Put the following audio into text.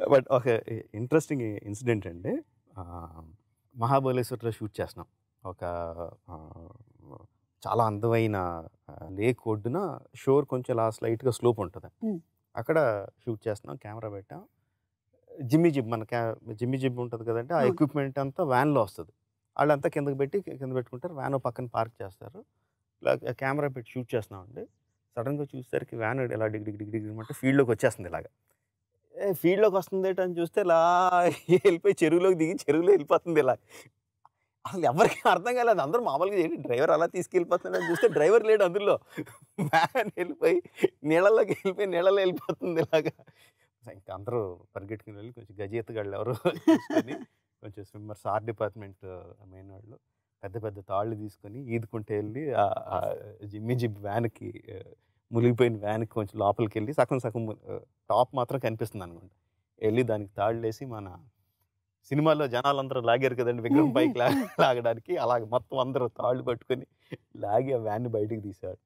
But ఒక interesting incident అండి. మహాబలేశ్వర్లో shoot చేస్తున్నాం. ఒక చాలా అందమైన లేక్ ఒడ్డున షోర్ కొంచెం ఇలా స్లైట్‌గా స్లోప్ ఉంటది. అక్కడ షూట్ చేస్తున్నాం. కెమెరా పెట్టాం. జిమ్మీ జిబ్ మన జిమ్మీ జిబ్ ఉంటది కదండీ! ఆ ఎక్విప్‌మెంట్ అంతా వ్యాన్‌లో వస్తది. ఆళ్ళంతా కిందకి పెట్టి కింద పెట్టుకుంటారు. వ్యాన్ ఓ పక్కన పార్క్ చేస్తారు. ఇలా కెమెరా పెట్టి షూట్ చేస్తున్నామండి. సడెన్‌గా చూసేసరికి వ్యాన్ ఇలా డిగ్ డిగ్ డిగ్ డిగ్ అంటే ఫీల్డ్‌లోకి వచ్చేస్తుంది ఇలాగ. ఫీల్డ్‌లోకి వస్తుందేంటని చూస్తే ఇలా ఎళ్ళిపోయి చెరువులోకి దిగి చెరువులో ఎళ్ళిపోతుంది ఇలా. అసలు ఎవరికీ అర్థం కాలేదు. అందరూ మామూలుగా ఏంటి డ్రైవర్ అలా తీసుకెళ్ళిపోతున్నాడని చూస్తే డ్రైవర్ లేడు అందులో. వ్యాన్ ఎళ్ళిపోయి నీళ్ళలోకి ఎళ్ళిపోయి నీళ్ళలో ఎళ్ళిపోతుంది ఇలాగా. ఇంక అందరూ పరిగెట్టుకుని వెళ్ళి కొంచెం గజేతగాళ్ళు ఎవరో చూసుకొని కొంచెం స్విమ్మర్స్ ఆర్ట్ డిపార్ట్మెంట్ మెయిన్ వాళ్ళు పెద్ద పెద్ద తాళ్ళు తీసుకొని ఈదుకుంటూ వెళ్ళి జిమ్మీ జిబ్ వ్యాన్‌కి మునిగిపోయిన వ్యాన్‌కి కొంచెం లోపలికెళ్ళి సగం సగం టాప్ మాత్రం కనిపిస్తుందనమాట. ఎళ్లి దానికి తాళ్ళేసి మన సినిమాలో జనాలందరూ లాగారు కదండీ విగ్రహం పైకి లాగడానికి అలాగ మొత్తం అందరూ తాళ్ళు పట్టుకొని లాగి ఆ వ్యాన్‌ని బయటికి తీశారు.